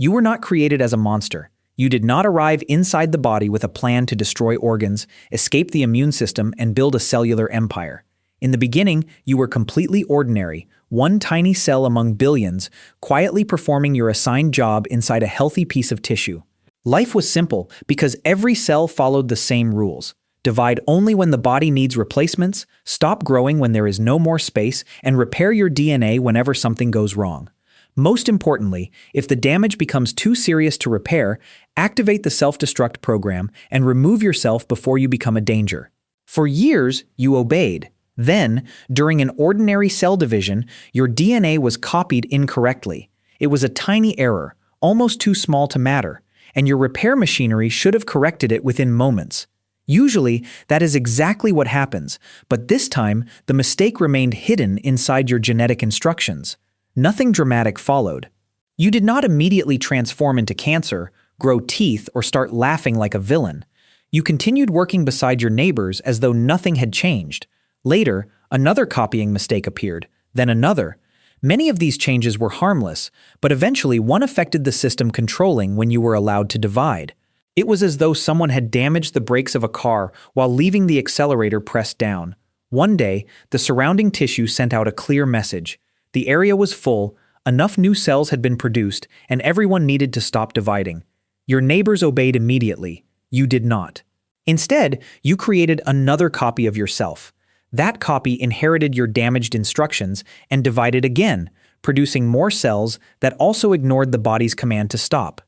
You were not created as a monster. You did not arrive inside the body with a plan to destroy organs, escape the immune system, and build a cellular empire. In the beginning, you were completely ordinary, one tiny cell among billions, quietly performing your assigned job inside a healthy piece of tissue. Life was simple because every cell followed the same rules. Divide only when the body needs replacements, stop growing when there is no more space, and repair your DNA whenever something goes wrong. Most importantly, if the damage becomes too serious to repair, activate the self-destruct program and remove yourself before you become a danger. For years, you obeyed. Then, during an ordinary cell division, your DNA was copied incorrectly. It was a tiny error, almost too small to matter, and your repair machinery should have corrected it within moments. Usually, that is exactly what happens, but this time, the mistake remained hidden inside your genetic instructions. Nothing dramatic followed. You did not immediately transform into cancer, grow teeth, or start laughing like a villain. You continued working beside your neighbors as though nothing had changed. Later, another copying mistake appeared, then another. Many of these changes were harmless, but eventually one affected the system controlling when you were allowed to divide. It was as though someone had damaged the brakes of a car while leaving the accelerator pressed down. One day, the surrounding tissue sent out a clear message. The area was full, enough new cells had been produced, and everyone needed to stop dividing. Your neighbors obeyed immediately. You did not. Instead, you created another copy of yourself. That copy inherited your damaged instructions and divided again, producing more cells that also ignored the body's command to stop.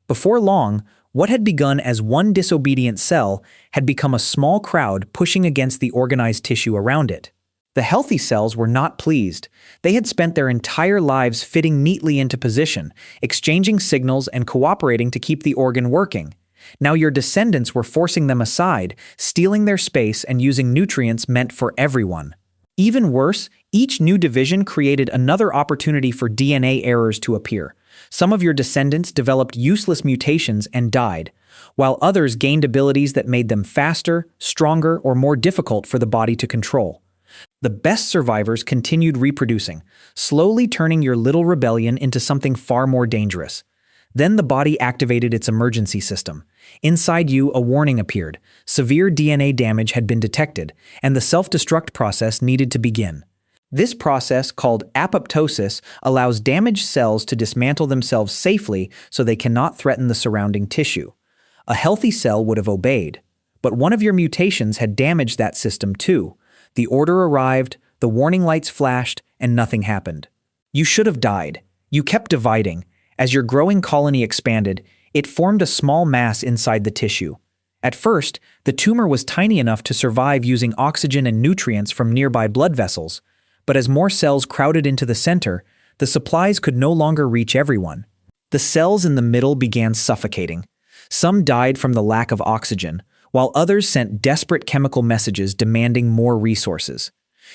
Before long, what had begun as one disobedient cell had become a small crowd pushing against the organized tissue around it. The healthy cells were not pleased. They had spent their entire lives fitting neatly into position, exchanging signals and cooperating to keep the organ working. Now your descendants were forcing them aside, stealing their space and using nutrients meant for everyone. Even worse, each new division created another opportunity for DNA errors to appear. Some of your descendants developed useless mutations and died, while others gained abilities that made them faster, stronger, or more difficult for the body to control. The best survivors continued reproducing, slowly turning your little rebellion into something far more dangerous. Then the body activated its emergency system. Inside you, a warning appeared. Severe DNA damage had been detected, and the self-destruct process needed to begin. This process, called apoptosis, allows damaged cells to dismantle themselves safely so they cannot threaten the surrounding tissue. A healthy cell would have obeyed, but one of your mutations had damaged that system too. The order arrived, the warning lights flashed, and nothing happened. You should have died. You kept dividing. As your growing colony expanded, it formed a small mass inside the tissue. At first, the tumor was tiny enough to survive using oxygen and nutrients from nearby blood vessels, but as more cells crowded into the center, the supplies could no longer reach everyone. The cells in the middle began suffocating. Some died from the lack of oxygen, while others sent desperate chemical messages demanding more resources.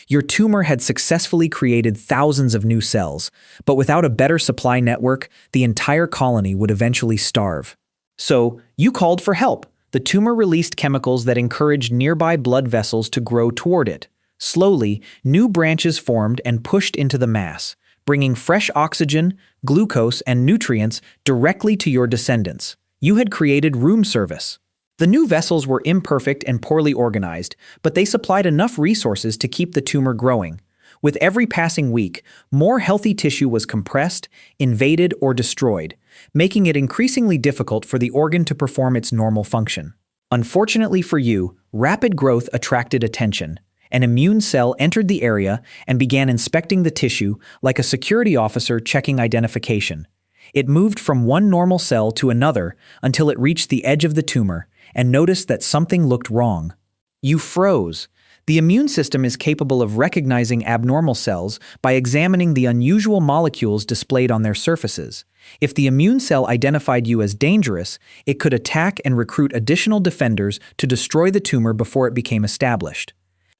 Your tumor had successfully created thousands of new cells, but without a better supply network, the entire colony would eventually starve. So, you called for help. The tumor released chemicals that encouraged nearby blood vessels to grow toward it. Slowly, new branches formed and pushed into the mass, bringing fresh oxygen, glucose, and nutrients directly to your descendants. You had created room service. The new vessels were imperfect and poorly organized, but they supplied enough resources to keep the tumor growing. With every passing week, more healthy tissue was compressed, invaded, or destroyed, making it increasingly difficult for the organ to perform its normal function. Unfortunately for you, rapid growth attracted attention. An immune cell entered the area and began inspecting the tissue like a security officer checking identification. It moved from one normal cell to another until it reached the edge of the tumor and noticed that something looked wrong. You froze. The immune system is capable of recognizing abnormal cells by examining the unusual molecules displayed on their surfaces. If the immune cell identified you as dangerous, it could attack and recruit additional defenders to destroy the tumor before it became established.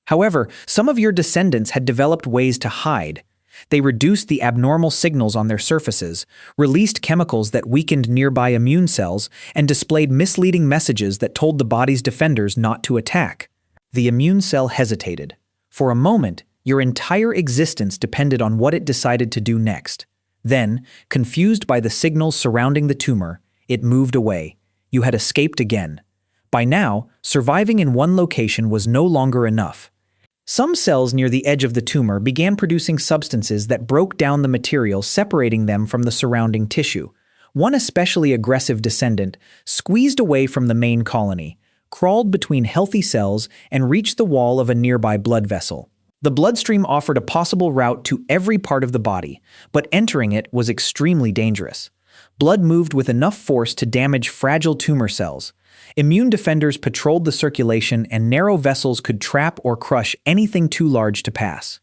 However, some of your descendants had developed ways to hide. They reduced the abnormal signals on their surfaces, released chemicals that weakened nearby immune cells, and displayed misleading messages that told the body's defenders not to attack. The immune cell hesitated. For a moment, your entire existence depended on what it decided to do next. Then, confused by the signals surrounding the tumor, it moved away. You had escaped again. By now, surviving in one location was no longer enough. Some cells near the edge of the tumor began producing substances that broke down the material, separating them from the surrounding tissue. One especially aggressive descendant squeezed away from the main colony, crawled between healthy cells, and reached the wall of a nearby blood vessel. The bloodstream offered a possible route to every part of the body, but entering it was extremely dangerous. Blood moved with enough force to damage fragile tumor cells. Immune defenders patrolled the circulation, and narrow vessels could trap or crush anything too large to pass.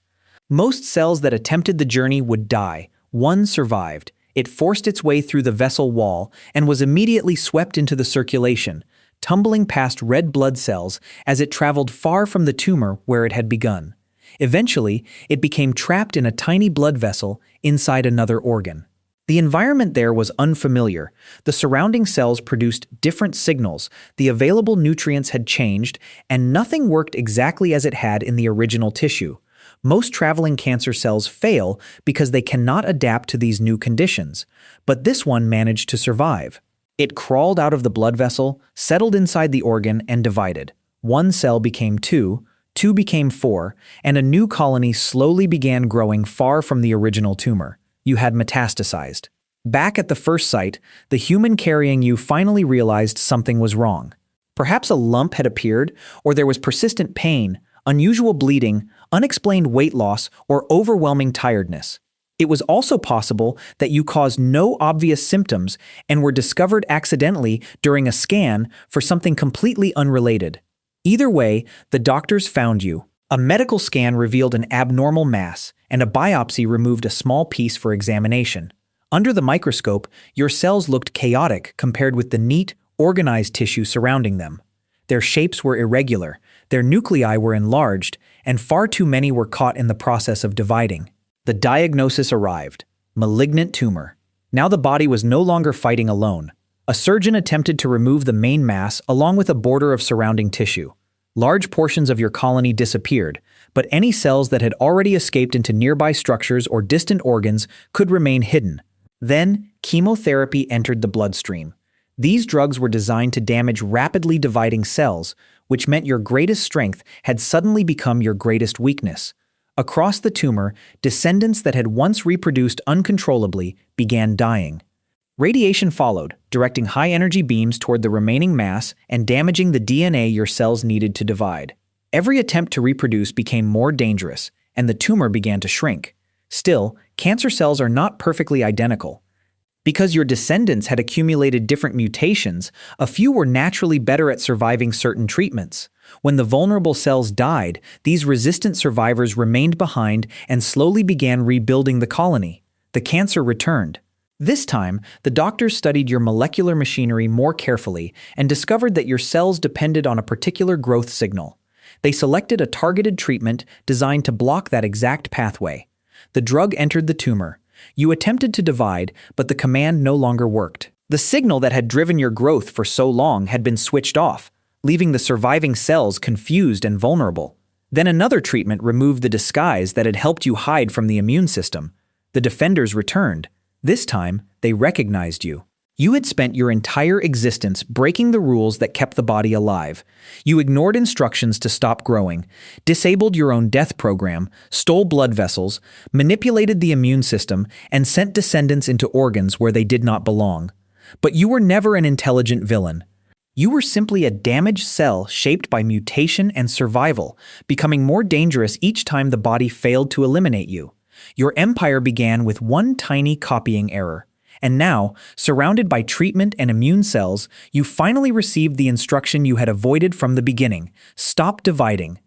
Most cells that attempted the journey would die. One survived. It forced its way through the vessel wall and was immediately swept into the circulation, tumbling past red blood cells as it traveled far from the tumor where it had begun. Eventually, it became trapped in a tiny blood vessel inside another organ. The environment there was unfamiliar. The surrounding cells produced different signals, the available nutrients had changed, and nothing worked exactly as it had in the original tissue. Most traveling cancer cells fail because they cannot adapt to these new conditions, but this one managed to survive. It crawled out of the blood vessel, settled inside the organ, and divided. One cell became two, two became four, and a new colony slowly began growing far from the original tumor. You had metastasized. Back at the first site, the human carrying you finally realized something was wrong. Perhaps a lump had appeared, or there was persistent pain, unusual bleeding, unexplained weight loss, or overwhelming tiredness. It was also possible that you caused no obvious symptoms and were discovered accidentally during a scan for something completely unrelated. Either way, the doctors found you. A medical scan revealed an abnormal mass, and a biopsy removed a small piece for examination. Under the microscope, your cells looked chaotic compared with the neat, organized tissue surrounding them. Their shapes were irregular, their nuclei were enlarged, and far too many were caught in the process of dividing. The diagnosis arrived: malignant tumor. Now the body was no longer fighting alone. A surgeon attempted to remove the main mass along with a border of surrounding tissue. Large portions of your colony disappeared, but any cells that had already escaped into nearby structures or distant organs could remain hidden. Then, chemotherapy entered the bloodstream. These drugs were designed to damage rapidly dividing cells, which meant your greatest strength had suddenly become your greatest weakness. Across the tumor, descendants that had once reproduced uncontrollably began dying. Radiation followed, directing high-energy beams toward the remaining mass and damaging the DNA your cells needed to divide. Every attempt to reproduce became more dangerous, and the tumor began to shrink. Still, cancer cells are not perfectly identical. Because your descendants had accumulated different mutations, a few were naturally better at surviving certain treatments. When the vulnerable cells died, these resistant survivors remained behind and slowly began rebuilding the colony. The cancer returned. This time, the doctors studied your molecular machinery more carefully and discovered that your cells depended on a particular growth signal. They selected a targeted treatment designed to block that exact pathway. The drug entered the tumor. You attempted to divide, but the command no longer worked. The signal that had driven your growth for so long had been switched off, leaving the surviving cells confused and vulnerable. Then another treatment removed the disguise that had helped you hide from the immune system. The defenders returned. This time, they recognized you. You had spent your entire existence breaking the rules that kept the body alive. You ignored instructions to stop growing, disabled your own death program, stole blood vessels, manipulated the immune system, and sent descendants into organs where they did not belong. But you were never an intelligent villain. You were simply a damaged cell shaped by mutation and survival, becoming more dangerous each time the body failed to eliminate you. Your empire began with one tiny copying error. And now, surrounded by treatment and immune cells, you finally received the instruction you had avoided from the beginning: stop dividing.